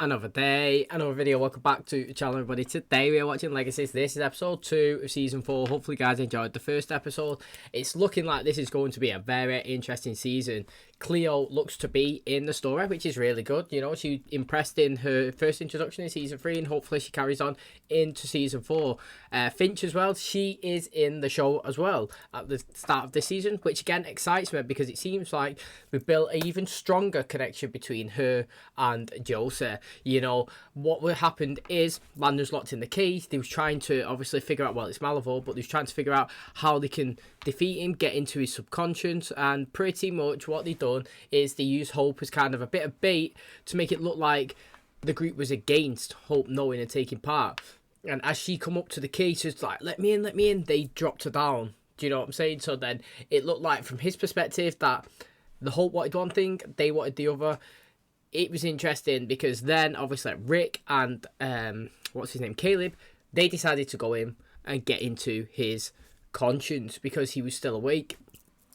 Another day, another video. Welcome back to the channel, everybody. Today we are watching Legacies. This is episode 2 of season 4. Hopefully you guys enjoyed the first episode. It's looking like this is going to be a very interesting season. Cleo looks to be in the story, which is really good. You know, she impressed in her first introduction in season 3, and hopefully she carries on into season 4. Finch as well, she is in the show as well at the start of this season, which again excites me because it seems like we've built an even stronger connection between her and Joseph. You know, what happened is Landon's locked in the cage. They was trying to obviously figure out, well, it's MALIVORE, but they was trying to figure out how they can defeat him, get into his subconscious, and pretty much what they've done is they use Hope as kind of a bit of bait to make it look like the group was against Hope knowing and taking part. And as she come up to the cage, it's like, let me in, they dropped her down. Do you know what I'm saying? So then it looked like from his perspective that the Hope wanted one thing, they wanted the other. It was interesting because then obviously Rick and what's his name, Caleb, they decided to go in and get into his conscience because he was still awake.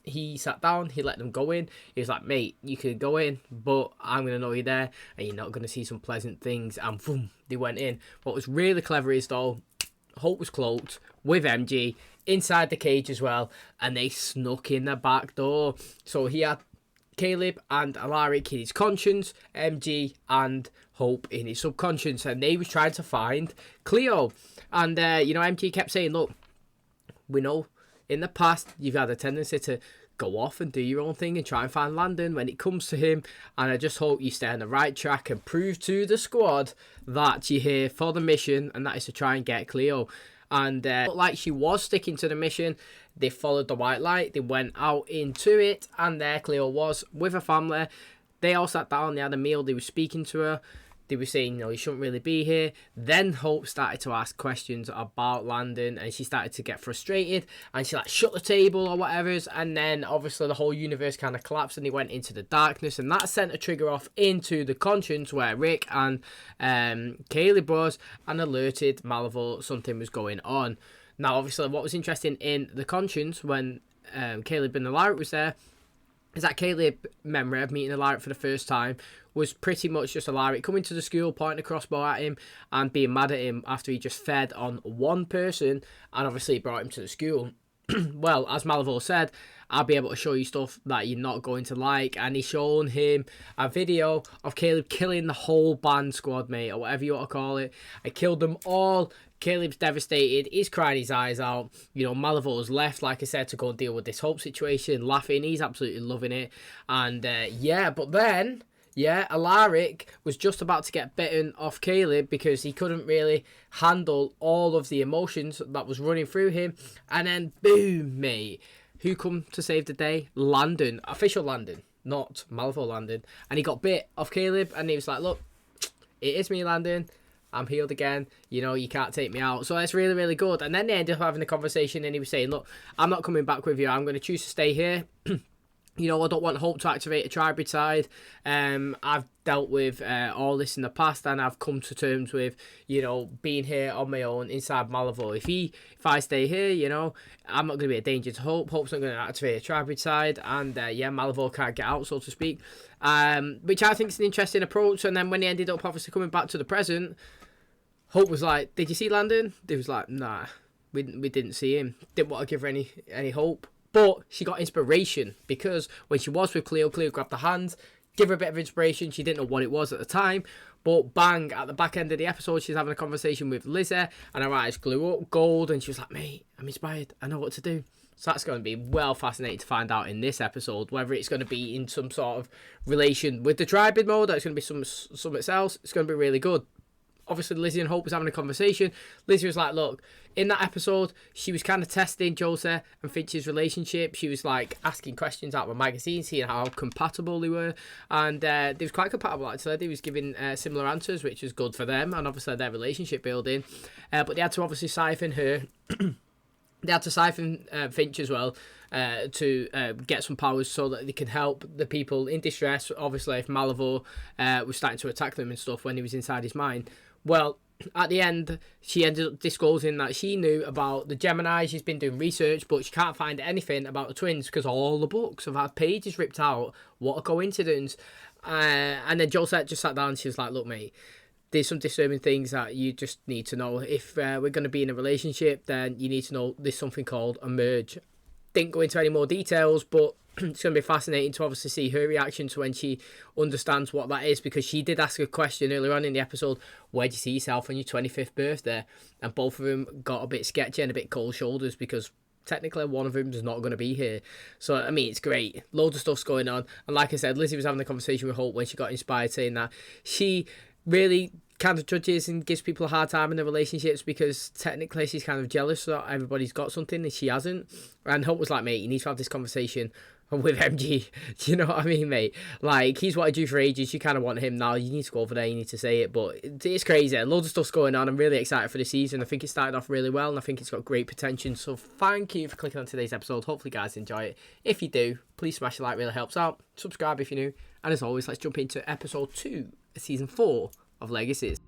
He sat down, he let them go in. He was like, mate, you can go in, but I'm going to know you're there and you're not going to see some pleasant things. And boom, they went in. What was really clever is though, Hope was cloaked with MG inside the cage as well, and they snuck in the back door. So he had Caleb and Alaric in his conscience, MG and Hope in his subconscious, and they was trying to find Cleo. And you know, MG kept saying, look, we know in the past you've had a tendency to go off and do your own thing and try and find Landon when it comes to him, and I just hope you stay on the right track and prove to the squad that you're here for the mission, and that is to try and get Cleo. And looked like she was sticking to the mission. They followed the white light, they went out into it, and there Cleo was with her family. They all sat down, they had a meal, they were speaking to her. They were saying, you know, you shouldn't really be here. Then Hope started to ask questions about Landon, and she started to get frustrated, and she like shut the table or whatever. And then obviously the whole universe kind of collapsed, and they went into the darkness, and that sent a trigger off into the conscience where Rick and Caleb was, and alerted MALIVORE something was going on. Now, obviously, what was interesting in the conscience when Caleb and Alaric was there is that Caleb's memory of meeting Alaric for the first time was pretty much just Alaric coming to the school, pointing a crossbow at him and being mad at him after he just fed on one person and obviously brought him to the school. Well, as MALIVORE said, I'll be able to show you stuff that you're not going to like. And he's shown him a video of Caleb killing the whole band squad, mate, or whatever you want to call it. I killed them all. Caleb's devastated. He's crying his eyes out. You know, MALIVORE's left, like I said, to go and deal with this Hope situation, laughing. He's absolutely loving it. And yeah, but then, yeah, Alaric was just about to get bitten off Caleb because he couldn't really handle all of the emotions that was running through him. And then, boom, mate. Who come to save the day? Landon. Official Landon, not MALIVORE Landon. And he got bit off Caleb, and he was like, look, it is me, Landon. I'm healed again. You know, you can't take me out. So that's really, really good. And then they ended up having a conversation, and he was saying, look, I'm not coming back with you. I'm going to choose to stay here. You know, I don't want Hope to activate a tributide. I've dealt with all this in the past, and I've come to terms with, you know, being here on my own inside MALIVORE. If I stay here, you know, I'm not going to be a danger to Hope. Hope's not going to activate a tributide, and yeah, MALIVORE can't get out, so to speak. Which I think is an interesting approach. And then when he ended up obviously coming back to the present, Hope was like, did you see Landon? They was like, nah, we didn't see him. Didn't want to give her any hope. But she got inspiration because when she was with Cleo grabbed her hand, give her a bit of inspiration. She didn't know what it was at the time. But bang, at the back end of the episode, she's having a conversation with Lizzie, and her eyes glue up gold, and she was like, mate, I'm inspired. I know what to do. So that's going to be well fascinating to find out in this episode, whether it's going to be in some sort of relation with the tribute mode, or it's going to be something else. It's going to be really good. Obviously, Lizzie and Hope was having a conversation. Lizzie was like, look, in that episode, she was kind of testing Joseph and Finch's relationship. She was like asking questions out of a magazine, seeing how compatible they were. And they was quite compatible, actually. They was giving similar answers, which was good for them. And obviously, their relationship building. But they had to obviously siphon her. They had to siphon Finch as well to get some powers so that they can help the people in distress. Obviously, if MALIVORE was starting to attack them and stuff when he was inside his mind. Well, at the end, she ended up disclosing that she knew about the Gemini. She's been doing research, but she can't find anything about the twins because all the books have had pages ripped out. What a coincidence. And then Josette just sat down and she was like, look, mate, there's some disturbing things that you just need to know. If we're going to be in a relationship, then you need to know there's something called a merge. Didn't go into any more details, but it's going to be fascinating to obviously see her reaction to when she understands what that is, because she did ask a question earlier on in the episode, where do you see yourself on your 25th birthday? And both of them got a bit sketchy and a bit cold shoulders, because technically one of them is not going to be here. So, I mean, it's great. Loads of stuff's going on. And like I said, Lizzie was having a conversation with Hope when she got inspired, saying that she really kind of judges and gives people a hard time in their relationships because technically she's kind of jealous that everybody's got something and she hasn't. And Hope was like, mate, you need to have this conversation with MG. Do you know what I mean, mate? Like, he's wanted you for ages. You kind of want him now. You need to go over there. You need to say it. But it's crazy. Loads of stuff's going on. I'm really excited for the season. I think it started off really well, and I think it's got great potential. So thank you for clicking on today's episode. Hopefully, you guys enjoy it. If you do, please smash a like. Really helps out. Subscribe if you're new. And as always, let's jump into episode 2 of season 4 of Legacies.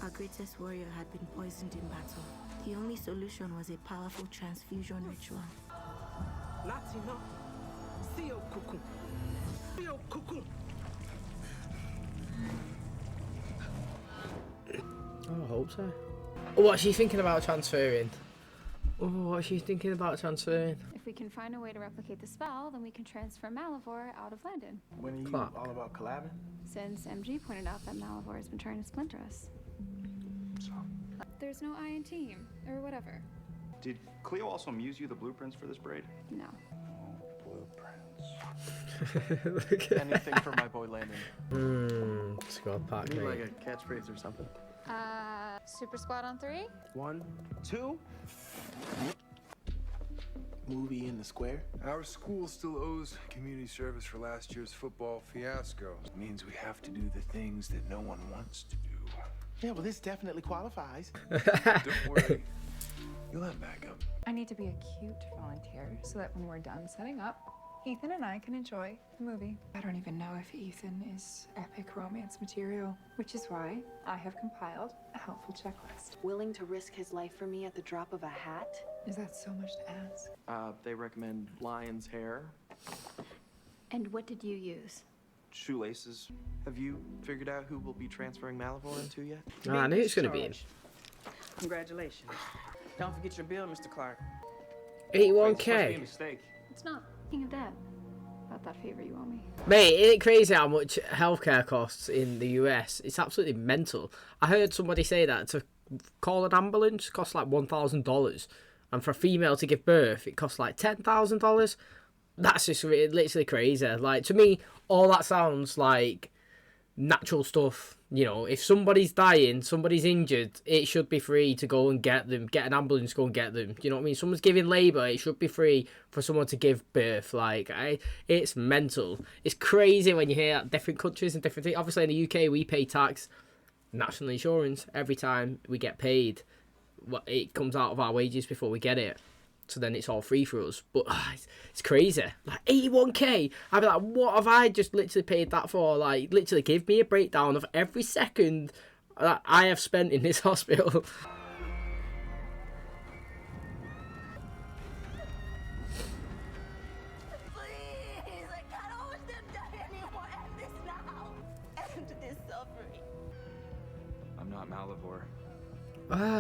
Our greatest warrior had been poisoned in battle. The only solution was a powerful transfusion ritual. Oh, I hope so. What's she thinking about transferring? Oh, what's she thinking about transferring? If we can find a way to replicate the spell, then we can transfer Malivore out of Landon. When are you all about collabing? Since MG pointed out that Malivore has been trying to splinter us. So, There's no I in team, or whatever. Did Cleo also muse you the blueprints for this braid? No. blueprints. Anything for my boy Landon. Squad pack, Need mate. like a catchphrase or something. Super squad on 3? 1, 2. Movie in the square. Our school still owes community service for last year's football fiasco. It means we have to do the things that no one wants to do. Yeah, well, this definitely qualifies. Don't worry. You'll have backup. I need to be a cute volunteer so that when we're done setting up, Ethan and I can enjoy the movie. I don't even know if Ethan is epic romance material, which is why I have compiled a helpful checklist. Willing to risk his life for me at the drop of a hat? Is that so much to ask? They recommend lion's hair, And what did you use? shoelaces. Have you figured out who we'll be transferring Malivore into yet? I knew it's going to be him. Congratulations. Don't forget your bill, Mr. Clark. 81k. It's not. King of Dead. About that favor you owe me. Mate, isn't it crazy how much healthcare costs in the US? It's absolutely mental. I heard somebody say that to call an ambulance costs like $1,000, and for a female to give birth, it costs like $10,000. That's just literally crazy. Like, to me, all that sounds like natural stuff. You know, if somebody's dying, somebody's injured, it should be free to go and get them. Get an ambulance, go and get them. You know what I mean? Someone's giving labour, it should be free for someone to give birth. Like, it's mental. It's crazy when you hear different countries and different things. Obviously, in the UK, we pay tax, national insurance every time we get paid. It comes out of our wages before we get it. So then it's all free for us. But it's crazy. Like 81k. I'd be like, what have I just literally paid that for? Like, literally give me a breakdown of every second that I have spent in this hospital. Please, I can't watch them die anymore. End this now. End this suffering. I'm not Malivore.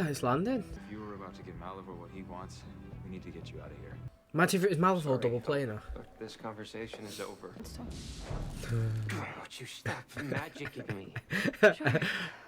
It's Landon. If you were about to give Malivore what he wants, we need to get you out of here. Imagine if it was Malivore Sorry, double playing her. Look, this conversation is over. Would you stop magicking me? Sure.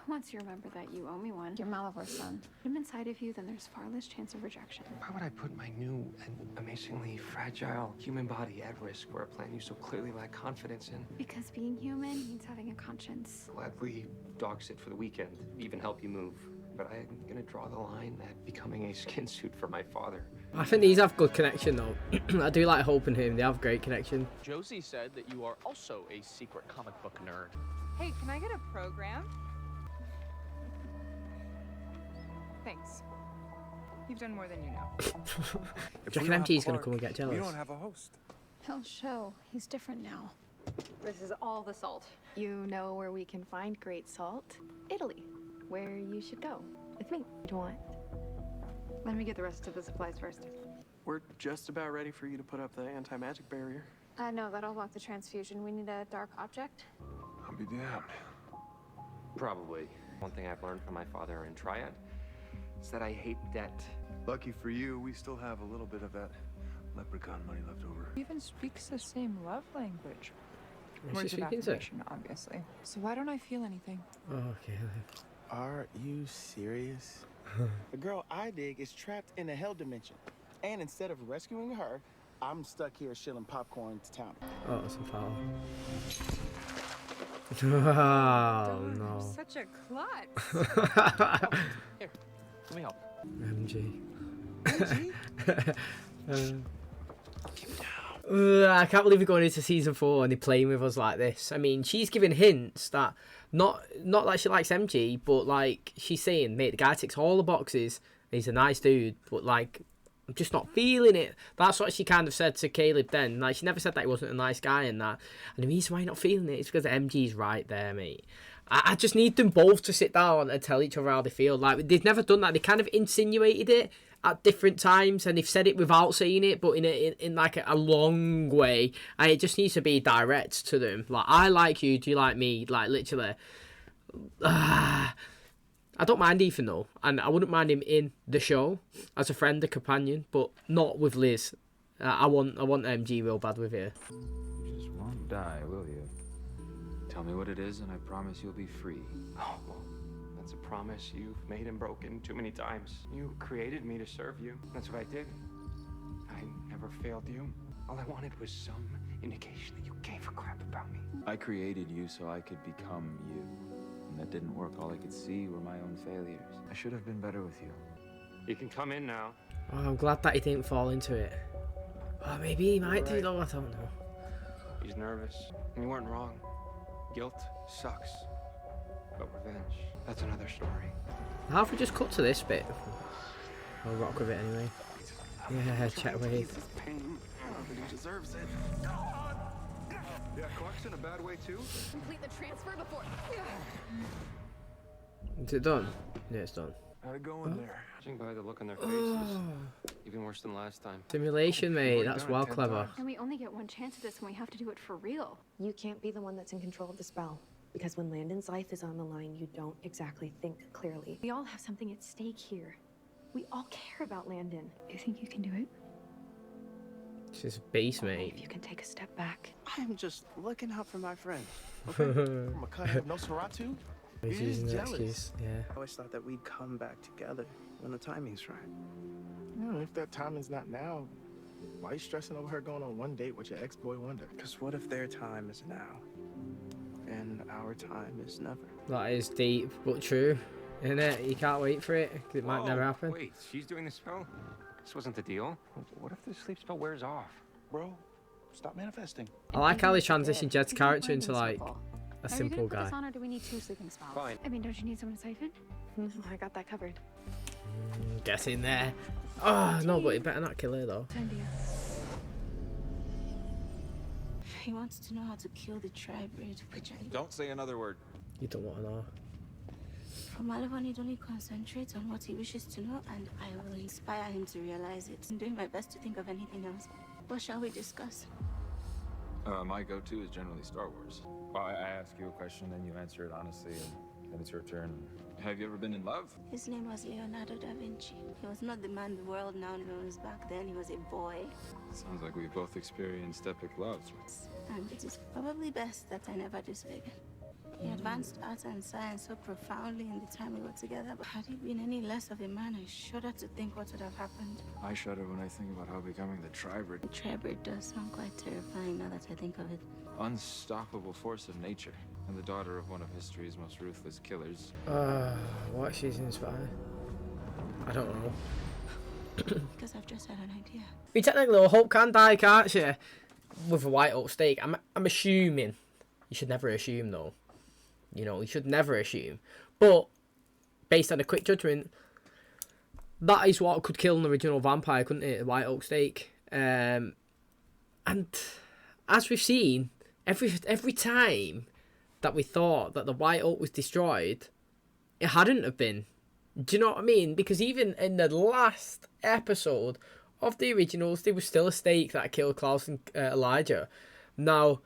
Once you remember that you owe me one, you're Malivore's son. Put him inside of you, then there's far less chance of rejection. Why would I put my new and amazingly fragile human body at risk for a plan you so clearly lack confidence in? Because being human means having a conscience. Gladly dog sit for the weekend, even help you move. But I'm gonna draw the line at becoming a skin suit for my father. I think these have good connection though. I do like Hope and him. They have great connection. Josie said that you are also a secret comic book nerd. Hey, can I get a program? Thanks. You've done more than you know. Do you reckon MG's going to come and get jealous? We don't have a host. He'll show. He's different now. This is all the salt. You know where we can find great salt? Italy, where you should go with me. Do you want? Let me get the rest of the supplies first. We're just about ready for you to put up the anti-magic barrier. No, that'll block the transfusion. We need a dark object. I'll be damned. Probably. One thing I've learned from my father in Triad is that I hate debt. Lucky for you, we still have a little bit of that leprechaun money left over. He even speaks the same love language. What's Words she of speaking to? affirmation, obviously. So why don't I feel anything? Oh, okay. Are you serious? The girl I dig is trapped in a hell dimension. And instead of rescuing her, I'm stuck here shilling popcorn to town. Oh, it's a foul. Oh, no. I'm such a klutz. Here, let me help. MG. MG? I can't believe we're going into season 4 and they're playing with us like this. I mean, she's giving hints that not like she likes MG, but like she's saying, mate, the guy ticks all the boxes. He's a nice dude, but like I'm just not feeling it. That's what she kind of said to Caleb then. Like she never said that he wasn't a nice guy and that. And the reason why you're not feeling it is because MG's right there, mate. I just need them both to sit down and tell each other how they feel. Like they've never done that. They kind of insinuated it at different times, and they've said it without saying it, but in like a long way. And it just needs to be direct to them. Like, I like you. Do you like me? Like literally. I don't mind Ethan though, and I wouldn't mind him in the show as a friend, a companion, but not with Liz. I want MG real bad with you. You just won't die, will you? Tell me what it is, and I promise you'll be free. Oh, well, that's a promise you've made and broken too many times. You created me to serve you. That's what I did. I never failed you. All I wanted was some indication that you gave a crap about me. I created you so I could become you. And that didn't work. All I could see were my own failures. I should have been better with you. You can come in now. Oh, I'm glad that he didn't fall into it. Oh, maybe he might do though, I don't know. He's nervous. And you weren't wrong. Guilt sucks. But revenge, that's another story. How if we just cut to this bit? I'll rock with it anyway. Yeah, check wave. Pain. But he deserves it. Yeah, Clark's in a bad way too. Complete the transfer before. Is it done? Yeah, it's done. How'd it go in there? Judging by the look on their faces, even worse than last time. Simulation, mate. That's well clever. And we only get one chance at this, and we have to do it for real. You can't be the one that's in control of the spell. Because when Landon's life is on the line, you don't exactly think clearly. We all have something at stake here. We all care about Landon. You think you can do it? This is beast, Only mate. if you can take a step back. I'm just looking out for my friend. Okay? I'm a kind of Nosferatu. He's He is using the jealous. excuse. Yeah. I always thought that we'd come back together when the timing's right. You know, if that timing's not now, why are you stressing over her going on one date with your ex-boy wonder? Because what if their time is now? And our time is never. That is deep, but true. Isn't it? You can't wait for it, 'cause it might never happen. Wait, she's doing the spell? This wasn't the deal. What if the sleep spell wears off? Bro, stop manifesting. I like how they transitioned Jed's character into like a Are you simple gonna put guy. this on, or do we need 2 sleeping spells? Fine. I mean, don't you need someone to siphon? I got that covered. Get in there. Oh, no, but he better not kill her though. He wants to know how to kill the tribrid, which I... Don't say another word. You don't want to know. From Malivore, he'd only concentrate on what he wishes to know, and I will inspire him to realize it. I'm doing my best to think of anything else. What shall we discuss? My go-to is generally Star Wars. Well, I ask you a question, then you answer it honestly, and then it's your turn. Have you ever been in love? His name was Leonardo da Vinci. He was not the man the world now knows. Back then, he was a boy. Sounds like we've both experienced epic love. And it is probably best that I never disfigure. He advanced art and science so profoundly in the time we were together, but had he been any less of a man, I shudder to think what would have happened. I shudder when I think about how becoming the tribrid. The tribrid does sound quite terrifying now that I think of it. Unstoppable force of nature, and the daughter of one of history's most ruthless killers. What she's inspired? I don't know. Because I've just had an idea. I mean, technically, Hope can die, can't she? With a white oak steak. I'm assuming. You should never assume, though. You know, you should never assume. But, based on a quick judgment, that is what could kill an original vampire, couldn't it? A white oak steak. And as we've seen, every time that we thought that the White Oak was destroyed, it hadn't have been. Do you know what I mean? Because even in the last episode of the originals, there was still a stake that killed Klaus and Elijah. Now,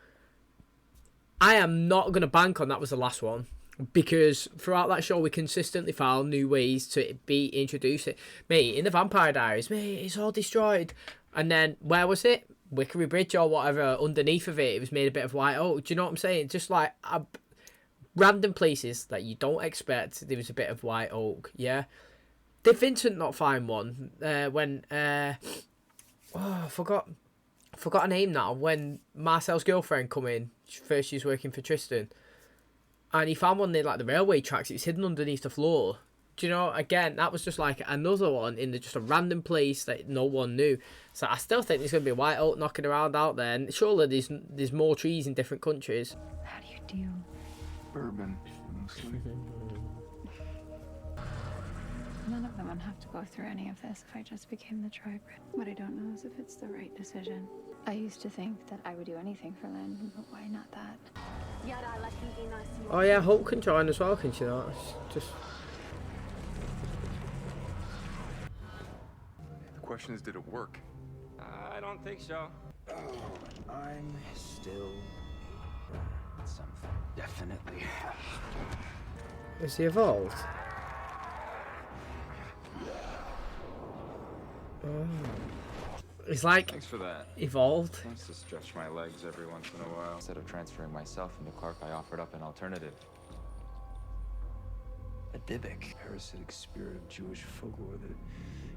I am not going to bank on that was the last one, because throughout that show we consistently found new ways to be introduced. Mate, in the Vampire Diaries, mate, it's all destroyed. And then, where was it? Wickery Bridge or whatever, underneath of it, it was made a bit of white oak. Do you know what I'm saying? Just like random places that you don't expect, there was a bit of white oak, yeah? Did Vincent not find one when... I forgot her name now. When Marcel's girlfriend come in, first she was working for Tristan, and he found one near like the railway tracks. It was hidden underneath the floor. Do you know, again, that was just like another one in just a random place that no one knew. So I still think there's going to be white oak knocking around out there, and surely there's more trees in different countries. How do you deal? Bourbon, mostly. None of them would have to go through any of this if I just became the tribrid. What I don't know is if it's the right decision. I used to think that I would do anything for Landon, but why not that? Oh yeah, Hope can join as well, can she not? Just... The question is, did it work? I don't think so. I'm still something. Definitely. Is he evolved? Oh. It's like... Thanks for that. Evolved. Thanks to stretch my legs every once in a while. Instead of transferring myself into Clark, I offered up an alternative. A Dybbuk. Parasitic spirit of Jewish folklore that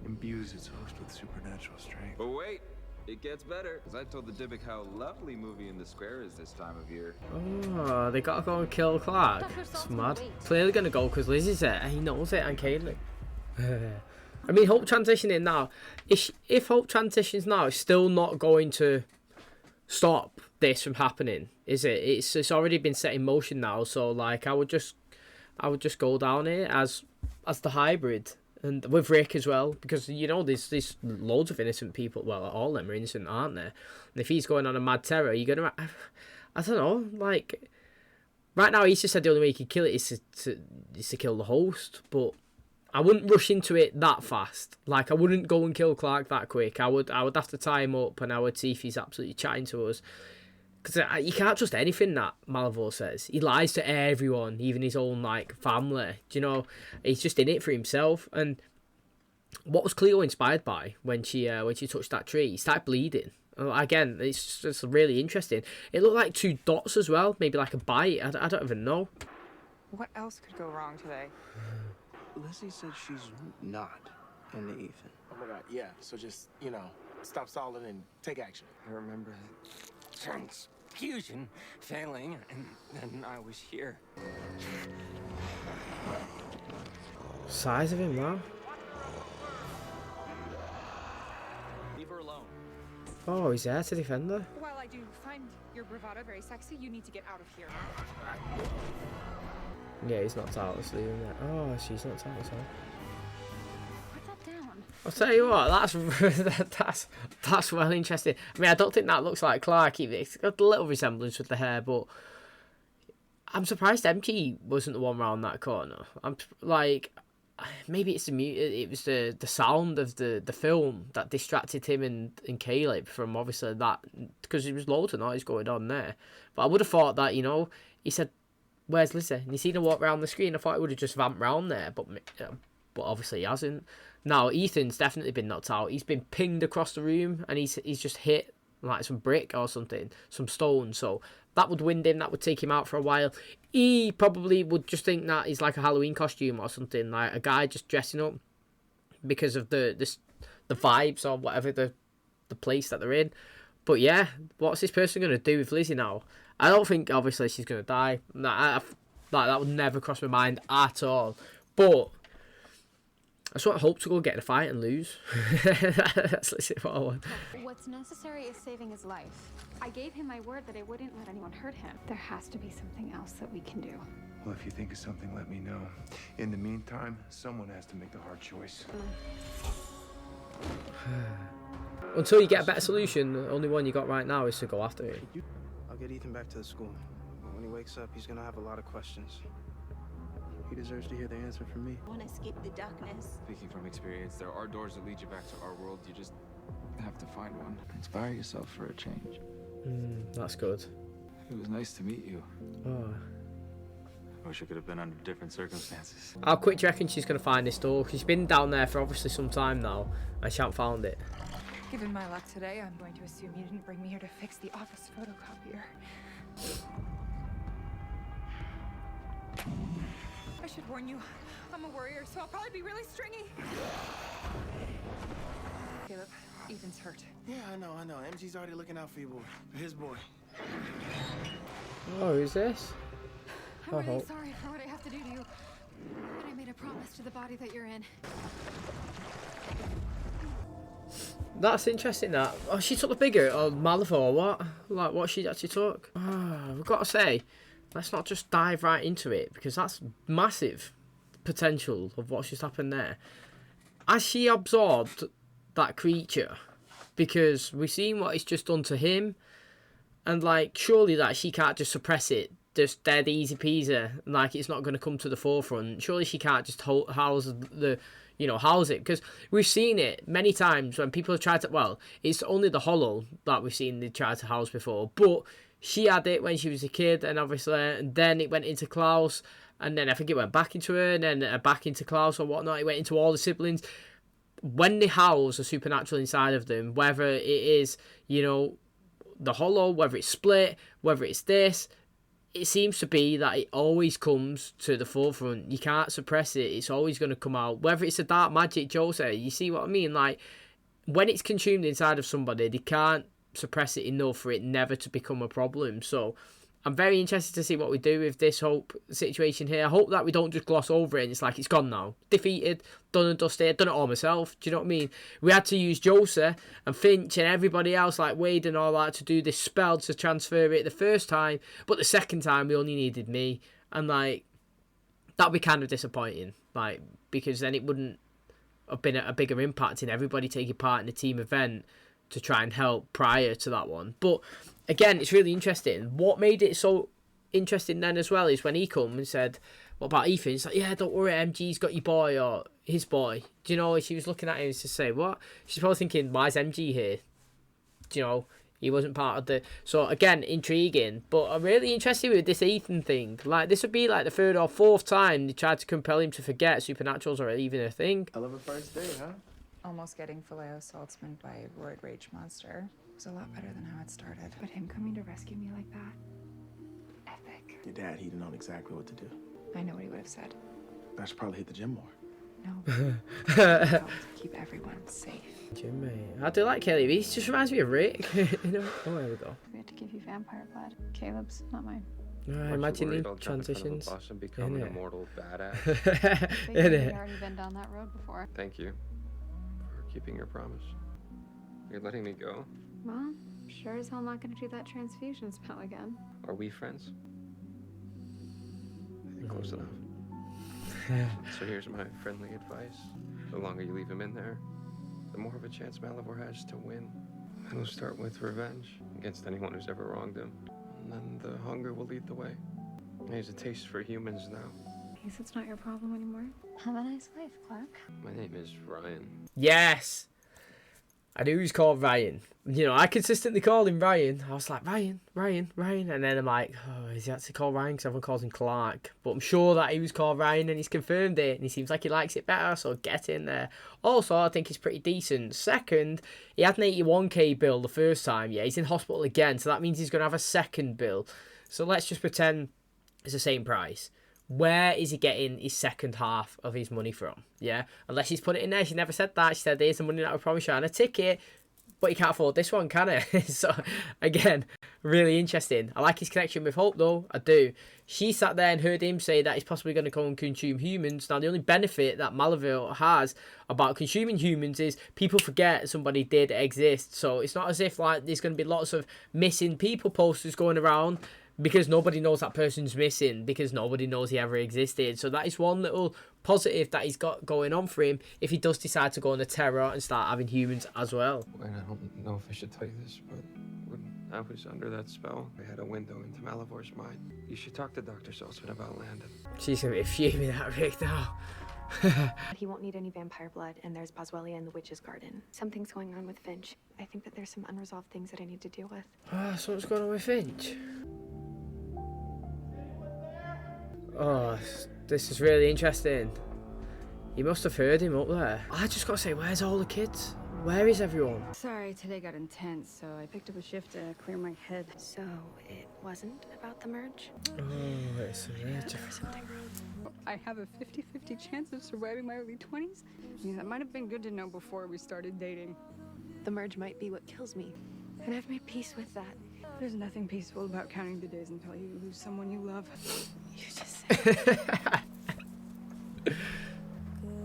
imbues its host with supernatural strength. But wait! It gets better, because I told the Dybbuk how lovely movie in the square is this time of year. Oh, they gotta go and kill Clark. It's mad. Clearly gonna go because Lizzie's there. He knows it, and Caitlin. I mean, Hope transitioning now. If Hope transitions now, it's still not going to stop this from happening, is it? It's already been set in motion now. So like, I would just go down here as the hybrid. And with Rick as well, because, you know, there's loads of innocent people. Well, all of them are innocent, aren't there? And if he's going on a mad terror, you're going to... I don't know, like... Right now, he's just said the only way he could kill it is to kill the host. But I wouldn't rush into it that fast. Like, I wouldn't go and kill Clark that quick. I would have to tie him up, and I would see if he's absolutely chatting to us. Because you can't trust anything that Malivore says. He lies to everyone, even his own, like, family. Do you know? He's just in it for himself. And what was Cleo inspired by when she touched that tree? He started bleeding. Again, it's just really interesting. It looked like 2 dots as well. Maybe like a bite. I don't even know. What else could go wrong today? Lizzie said she's not into Ethan. Oh my God, yeah. So just, you know, stop stalling and take action. I remember transfusion failing, and then I was here. Size of him now. Leave her alone. Oh, he's there to defend her. While I do find your bravado very sexy, you need to get out of here. Yeah, he's not out. Let's leave him there. Oh, she's not out as well. Put that down. I'll tell you what, that's well interesting. I mean, I don't think that looks like Clark either. It's got a little resemblance with the hair, but I'm surprised Emke wasn't the one round that corner. I'm like, maybe it's it was the sound of the film that distracted him and Caleb from obviously that, because there was loads of noise going on there. But I would have thought that, you know, he said, "Where's Lizzie?" And you seen her walk around the screen. I thought he would have just vamped round there, but obviously he hasn't. Now, Ethan's definitely been knocked out. He's been pinged across the room, and he's just hit like some brick or something, some stone. So that would wind him. That would take him out for a while. He probably would just think that he's like a Halloween costume or something, like a guy just dressing up because of the vibes or whatever the place that they're in. But yeah, what's this person going to do with Lizzie now? I don't think obviously she's going to die. That would never cross my mind at all. But I sort of hope to go get in a fight and lose. That's literally what I want. What's necessary is saving his life. I gave him my word that I wouldn't let anyone hurt him. There has to be something else that we can do. Well, if you think of something, let me know. In the meantime, someone has to make the hard choice. Until you get a better solution, the only one you got right now is to go after it. I'll get Ethan back to the school. When he wakes up, he's gonna have a lot of questions. He deserves to hear the answer from me. I want to escape the darkness. Speaking from experience, there are doors that lead you back to our world. You just have to find one. Inspire yourself for a change. That's good. It was nice to meet you. Oh. I wish it could have been under different circumstances. How quick do you reckon she's going to find this door? Because she's been down there for obviously some time now, and she hasn't found it. Given my luck today, I'm going to assume you didn't bring me here to fix the office photocopier. I should warn you, I'm a warrior, so I'll probably be really stringy. Caleb, Ethan's hurt. Yeah, I know. MG's already looking out for you, boy. For his boy. Oh, who's this? I'm really sorry for what I have to do to you. But I made a promise to the body that you're in. That's interesting, that. Oh, she took the bigger, or MALIVORE, or what? Like, what she actually took? Oh, we've got to say, let's not just dive right into it, because that's massive potential of what's just happened there. Has she absorbed that creature? Because we've seen what it's just done to him, and, like, surely that she can't just suppress it, just dead easy peasy, like it's not going to come to the forefront. Surely she can't just house the, house it, because we've seen it many times when people have tried to, well, it's only the Hollow that we've seen they tried to house before, but she had it when she was a kid, and obviously, and then it went into Klaus, and then I think it went back into her, and then back into Klaus or whatnot. It went into all the siblings. When they house a supernatural inside of them, whether it is, the Hollow, whether it's Split, whether it's this, it seems to be that it always comes to the forefront. You can't suppress it. It's always going to come out. Whether it's a dark magic, Joe said, you see what I mean? Like, when it's consumed inside of somebody, they can't suppress it enough for it never to become a problem. So I'm very interested to see what we do with this whole situation here. I hope that we don't just gloss over it and it's like, it's gone now. Defeated, done and dusted, done it all myself. Do you know what I mean? We had to use Joseph and Finch and everybody else like Wade and all that to do this spell to transfer it the first time. But the second time, we only needed me. And like, that'd be kind of disappointing. Like, because then it wouldn't have been a bigger impact in everybody taking part in the team event to try and help prior to that one. But again, it's really interesting. What made it so interesting then as well is when he come and said, what about Ethan? He's like, yeah, don't worry, MG's got your boy or his boy. Do you know, she was looking at him to say, what? She's probably thinking, why is MG here? Do you know, he wasn't part of the... So again, intriguing. But I'm really interested with this Ethan thing. Like, this would be like the third or fourth time they tried to compel him to forget supernaturals are even a thing. Hell of a first day, huh? Almost getting filet assaultsman by a roid rage monster was a lot better than how it started. But him coming to rescue me like that, epic. Your dad, he'd have known exactly what to do. I know what he would have said. I should probably hit the gym more. No. To keep everyone safe. Jimmy. I do like Kelly. He just reminds me of Rick. Oh, there we go. We had to give you vampire blood. Caleb's, not mine. Imagine the transitions. And become an immortal badass. You've already been down that road before. Thank you for keeping your promise. You're letting me go? Well, sure as hell not going to do that transfusion spell again. Are we friends? I think close enough. So here's my friendly advice. The longer you leave him in there, the more of a chance MALIVORE has to win. It'll start with revenge against anyone who's ever wronged him. And then the hunger will lead the way. He has a taste for humans now. I guess it's not your problem anymore. Have a nice life, Clark. My name is Ryan. Yes! I knew he was called Ryan. I consistently called him Ryan. I was like, Ryan. And then I'm like, oh, is he actually called Ryan? Because everyone calls him Clark. But I'm sure that he was called Ryan and he's confirmed it. And he seems like he likes it better, so get in there. Also, I think he's pretty decent. Second, he had an 81k bill the first time. Yeah, he's in hospital again, so that means he's going to have a second bill. So let's just pretend it's the same price. Where is he getting his second half of his money from? Yeah, unless he's put it in there. She never said that. She said, here's the money that I promised you on a ticket. But he can't afford this one, can he? So, again, really interesting. I like his connection with Hope, though. I do. She sat there and heard him say that he's possibly going to go and consume humans. Now, the only benefit that MALIVORE has about consuming humans is people forget somebody did exist. So, it's not as if, like, there's going to be lots of missing people posters going around. because nobody knows that person's missing, because nobody knows he ever existed. So that is one little positive that he's got going on for him if he does decide to go on a terror and start having humans as well. And I don't know if I should tell you this, but when I was under that spell, I had a window into Malivore's mind. You should talk to Dr. Saltzman about Landon. She's going to be fuming at Rick now. He won't need any vampire blood, and there's Boswellia in the Witch's Garden. Something's going on with Finch. I think that there's some unresolved things that I need to deal with. So what's going on with Finch? Oh, this is really interesting. You must have heard him up there. I just got to say, where's all the kids? Where is everyone? Sorry, today got intense, so I picked up a shift to clear my head. So, it wasn't about the merge? Oh, it's a merge. There was something wrong. I have a 50-50 chance of surviving my early 20s. Yeah, that might have been good to know before we started dating. The merge might be what kills me, and I've made peace with that. There's nothing peaceful about counting the days until you lose someone you love. You just said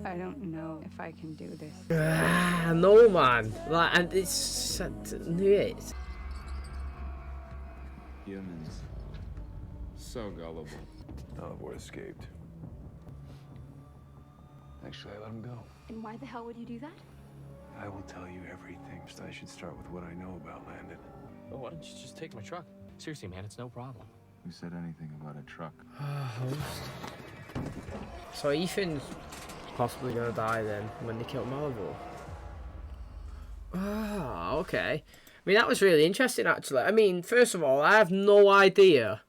I don't know if I can do this. No, man. Like, and it's knew it. Humans. So gullible. Malivore escaped. Actually, I let him go. And why the hell would you do that? I will tell you everything. First, I should start with what I know about Landon. Well, why don't you just take my truck? Seriously, man, it's no problem. Who said anything about a truck? So Ethan's possibly gonna die then when they kill Malivore. Okay. I mean, that was really interesting, actually. I mean, first of all, I have no idea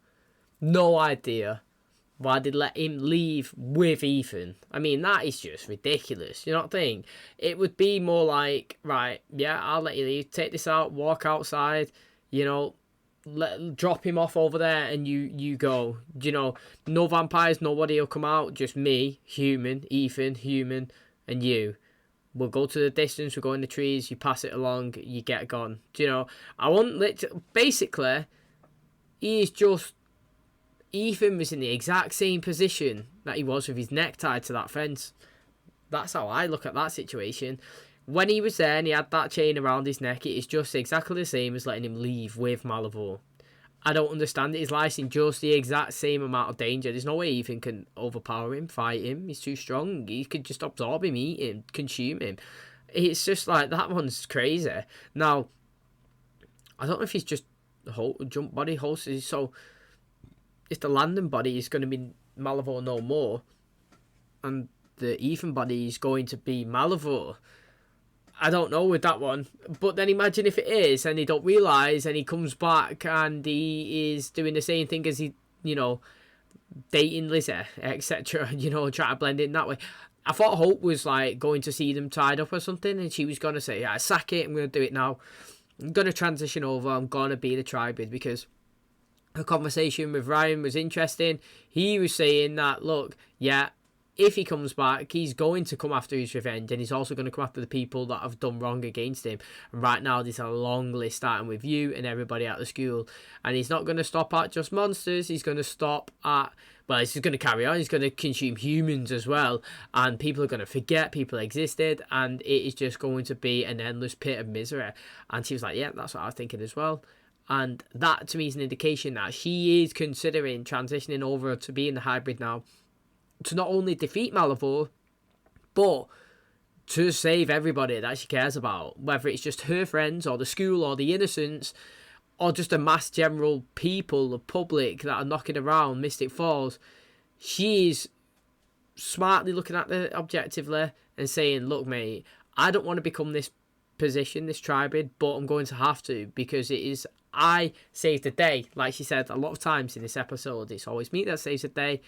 why they let him leave with Ethan. I mean, that is just ridiculous. You know what I think? It would be more like, right, yeah, I'll let you leave. Take this out, walk outside, you know, drop him off over there and you go. You know, no vampires, nobody will come out. Just me, human, Ethan, human, and you. We'll go to the distance, we'll go in the trees, you pass it along, you get gone. Do you know, I want basically, he's just, Ethan was in the exact same position that he was with his neck tied to that fence. That's how I look at that situation. When he was there and he had that chain around his neck, it is just exactly the same as letting him leave with Malivore. I don't understand it. His life's in just the exact same amount of danger. There's no way Ethan can overpower him, fight him. He's too strong. He could just absorb him, eat him, consume him. It's just like, that one's crazy. Now, I don't know if he's just jump body host. So, if the Landon body is going to be Malivore no more, and the Ethan body is going to be Malivore, I don't know with that one. But then imagine if it is, and he don't realise, and he comes back, and he is doing the same thing as he, you know, dating Lizzie, etc., you know, trying to blend in that way. I thought Hope was, like, going to see them tied up or something, and she was going to say, yeah, sack it, I'm going to do it now. I'm going to transition over, I'm going to be the Tribid, because her conversation with Ryan was interesting. He was saying that, look, yeah, if he comes back, he's going to come after his revenge, and he's also going to come after the people that have done wrong against him. And right now, there's a long list starting with you and everybody at the school. And he's not going to stop at just monsters. He's going to stop at, well, he's going to carry on. He's going to consume humans as well. And people are going to forget people existed. And it is just going to be an endless pit of misery. And she was like, yeah, that's what I was thinking as well. And that, to me, is an indication that she is considering transitioning over to being the hybrid now, to not only defeat Malivore, but to save everybody that she cares about, whether it's just her friends or the school or the innocents, or just a mass general people, the public that are knocking around Mystic Falls. She's smartly looking at it objectively and saying, look, mate, I don't want to become this position, this Tribid, but I'm going to have to, because it is I saved the day. Like she said a lot of times in this episode, it's always me that saves the day.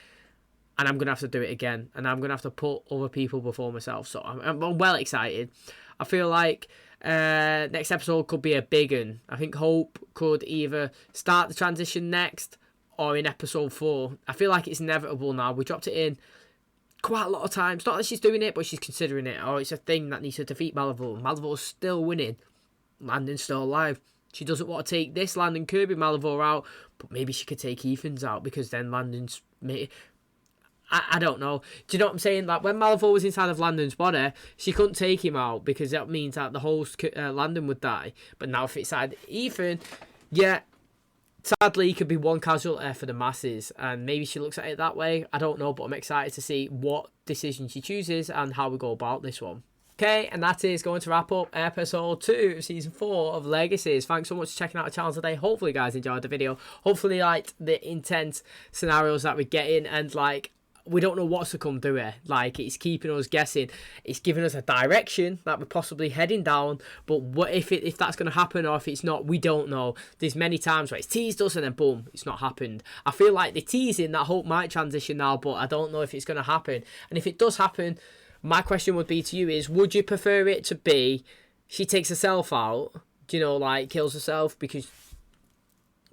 And I'm going to have to do it again. And I'm going to have to put other people before myself. So I'm well excited. I feel like next episode could be a big one. I think Hope could either start the transition next or in episode 4. I feel like it's inevitable now. We dropped it in quite a lot of times. Not that she's doing it, but she's considering it. Or it's a thing that needs to defeat Malivore. Malivore's still winning. Landon's still alive. She doesn't want to take this Landon Kirby Malivore out. But maybe she could take Ethan's out, because then Landon's... I don't know. Do you know what I'm saying? Like, when Malivore was inside of Landon's body, she couldn't take him out, because that means that the whole Landon would die. But now if it's inside Ethan, yeah, sadly, he could be one casualty for the masses, and maybe she looks at it that way. I don't know, but I'm excited to see what decision she chooses and how we go about this one. Okay, and that is going to wrap up episode 2 of season 4 of Legacies. Thanks so much for checking out the channel today. Hopefully, you guys enjoyed the video. Hopefully, you liked the intense scenarios that we're getting, and like, we don't know what's to come through it. Like, it's keeping us guessing. It's giving us a direction that we're possibly heading down. But what if that's going to happen, or if it's not, we don't know. There's many times where it's teased us and then boom, it's not happened. I feel like the teasing that hope might transition now, but I don't know if it's going to happen. And if it does happen, my question would be to you is, would you prefer it to be she takes herself out, you know, like kills herself because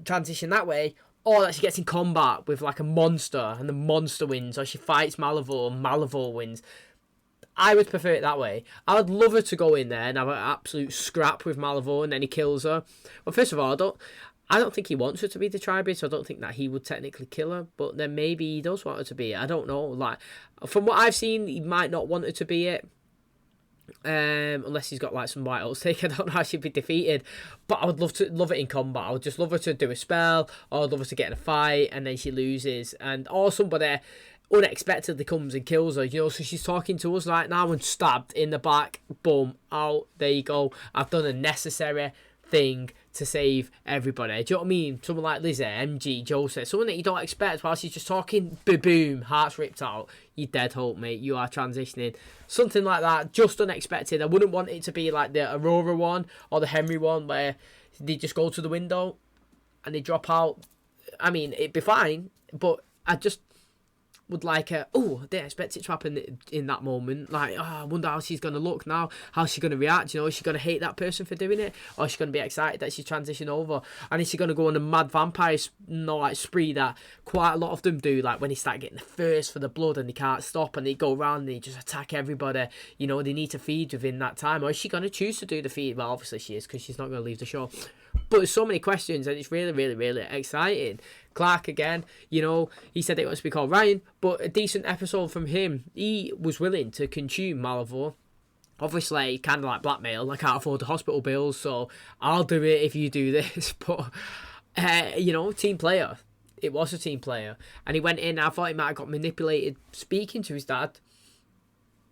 transition that way, or that she gets in combat with like a monster and the monster wins, or she fights Malivore and Malivore wins? I would prefer it that way. I would love her to go in there and have an absolute scrap with Malivore and then he kills her. Well, first of all, I don't think he wants her to be the Tri-Brit, so I don't think that he would technically kill her, but then maybe he does want her to be it. I don't know. Like, from what I've seen, he might not want her to be it. Unless he's got like some white oat stake. I don't know how she'd be defeated, but I would love it in combat. I would just love her to do a spell, or I'd love her to get in a fight and then she loses, and or somebody unexpectedly comes and kills her, you know. So she's talking to us right now and stabbed in the back, boom, out, there you go. I've done a necessary thing to save everybody. Do you know what I mean? Someone like Lizzie, MG, Joseph, someone that you don't expect while she's just talking, boom, heart's ripped out. You're dead, hope, mate. You are transitioning. Something like that, just unexpected. I wouldn't want it to be like the Aurora one or the Henry one where they just go to the window and they drop out. I mean, it'd be fine, but I just would like oh, I didn't expect it to happen in that moment. Like, oh, I wonder how she's going to look now. How's she going to react? You know, is she going to hate that person for doing it? Or is she going to be excited that she's transitioned over? And is she going to go on a mad vampire spree that quite a lot of them do? Like, when they start getting the thirst for the blood and they can't stop and they go around and they just attack everybody. You know, they need to feed within that time. Or is she going to choose to do the feed? Well, obviously she is, because she's not going to leave the show. But there's so many questions and it's really, really, really exciting. Clark, again, you know, he said it wants to be called Ryan, but a decent episode from him. He was willing to consume Malivore. Obviously, kind of like blackmail. I can't afford the hospital bills, so I'll do it if you do this. But, you know, team player. It was a team player. And he went in, I thought he might have got manipulated speaking to his dad.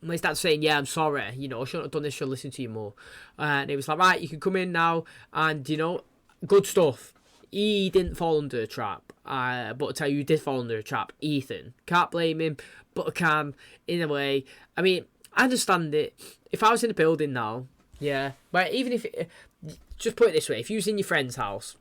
His dad's saying, yeah, I'm sorry, you know, I shouldn't have done this, should listen to you more. And it was like, right, you can come in now, and, you know, good stuff. He didn't fall under a trap, but I'll tell you who did fall under a trap, Ethan. Can't blame him, but I can, in a way. I mean, I understand it. If I was in a building now, yeah, but even if, just put it this way, if you was in your friend's house,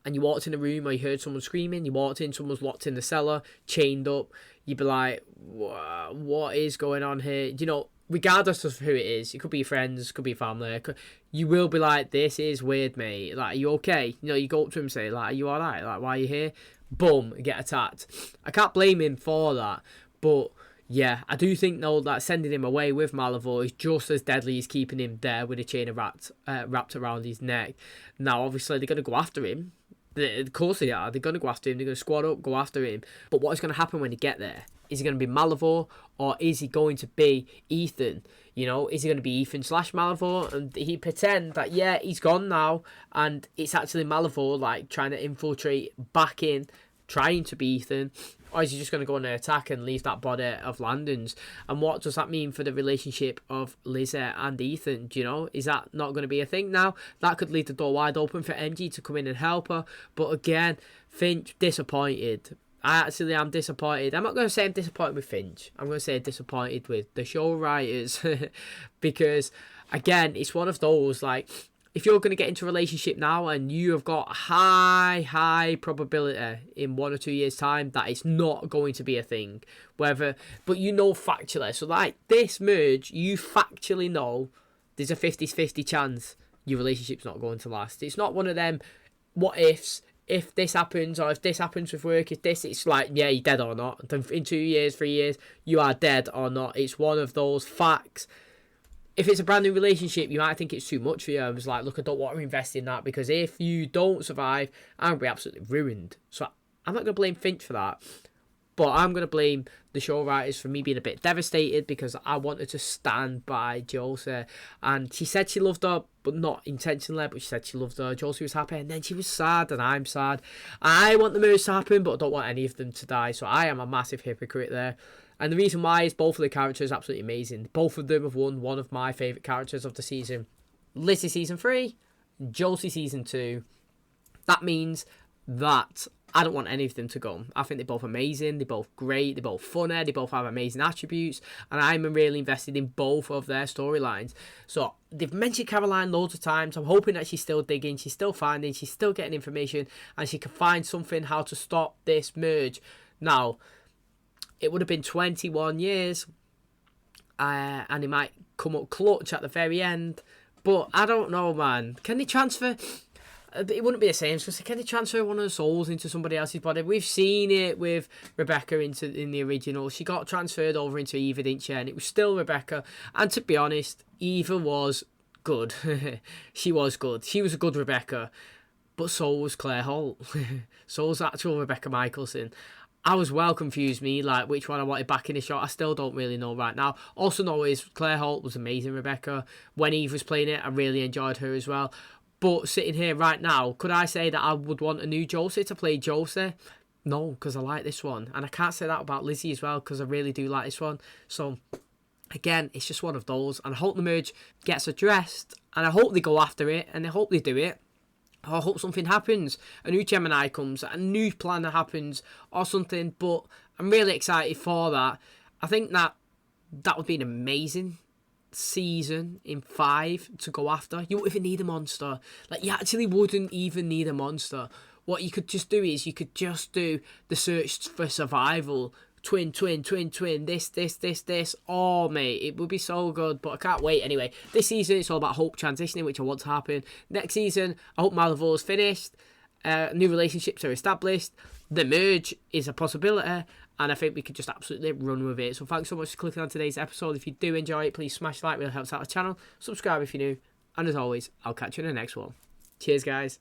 and you walked in a room or you heard someone screaming, you walked in, someone's locked in the cellar, chained up, you'd be like, what is going on here? You know, regardless of who it is, it could be your friends, it could be family, you will be like, this is weird, mate. Like, are you okay? You know, you go up to him and say, like, are you alright? Like, why are you here? Boom, get attacked. I can't blame him for that, but yeah, I do think, though, that sending him away with Malivore is just as deadly as keeping him there with a chain of wrapped around his neck. Now, obviously, they're going to go after him. Of course they are. They're going to go after him. They're going to squad up, go after him. But what is going to happen when they get there? Is he going to be Malivore, or is he going to be Ethan? You know, is he going to be Ethan / Malivore? And he pretend that, yeah, he's gone now, and it's actually Malivore, like, trying to infiltrate back in, trying to be Ethan. Or is he just going to go on an attack and leave that body of Landon's? And what does that mean for the relationship of Lizzie and Ethan? Do you know? Is that not going to be a thing now? That could leave the door wide open for MG to come in and help her. But again, Finch, disappointed. I actually am disappointed. I'm not going to say I'm disappointed with Finch. I'm going to say disappointed with the show writers. Because, again, it's one of those, like, if you're going to get into a relationship now and you have got high probability in 1 or 2 years' time that it's not going to be a thing, but you know factually, so like this merge, you factually know there's a 50-50 chance your relationship's not going to last. It's not one of them what ifs. If this happens, or if this happens with work, it's like, yeah, you're dead or not. In 2 years, 3 years, you are dead or not. It's one of those facts. If it's a brand new relationship, you might think it's too much for you. I was like, look, I don't want to invest in that, because if you don't survive, I'm going to be absolutely ruined. So I'm not going to blame Finch for that. But I'm going to blame the show writers for me being a bit devastated, because I wanted to stand by Josie. And she said she loved her but not intentionally, but she said she loved her. Josie was happy, and then she was sad, and I'm sad. I want the merge to happen, but I don't want any of them to die, so I am a massive hypocrite there. And the reason why is both of the characters are absolutely amazing. Both of them have won one of my favourite characters of the season. Lizzie Season 3, Josie Season 2. That means that I don't want any of them to go. I think they're both amazing, they're both great, they're both funny, they both have amazing attributes, and I'm really invested in both of their storylines. So they've mentioned Caroline loads of times. I'm hoping that she's still digging, she's still finding, she's still getting information, and she can find something how to stop this merge. Now, it would have been 21 years, and it might come up clutch at the very end, but I don't know, man. Can they transfer? It wouldn't be the same, because can they transfer one of the souls into somebody else's body? We've seen it with Rebecca in the original. She got transferred over into Eva, didn't she? And it was still Rebecca. And to be honest, Eva was good. She was good. She was a good Rebecca. But so was Claire Holt. So was actual Rebecca Michelson. I was well confused, like which one I wanted back in the shot. I still don't really know right now. Also know is Claire Holt was amazing, Rebecca. When Eve was playing it, I really enjoyed her as well. But sitting here right now, could I say that I would want a new Josie to play Josie? No, because I like this one. And I can't say that about Lizzie as well, because I really do like this one. So, again, it's just one of those. And I hope the merge gets addressed. And I hope they go after it. And I hope they do it. Or I hope something happens. A new Gemini comes. A new plan that happens. Or something. But I'm really excited for that. I think that would be an amazing season in 5 to go after. You wouldn't even need a monster. Like, you actually wouldn't even need a monster. What you could just do is you could just do the search for survival. Twin, this. Oh, mate, it would be so good, but I can't wait. Anyway, this season, it's all about Hope transitioning, which I want to happen. Next season, I hope Malivore's finished. New relationships are established. The merge is a possibility. And I think we could just absolutely run with it. So thanks so much for clicking on today's episode. If you do enjoy it, please smash like. It really helps out the channel. Subscribe if you're new. And as always, I'll catch you in the next one. Cheers, guys.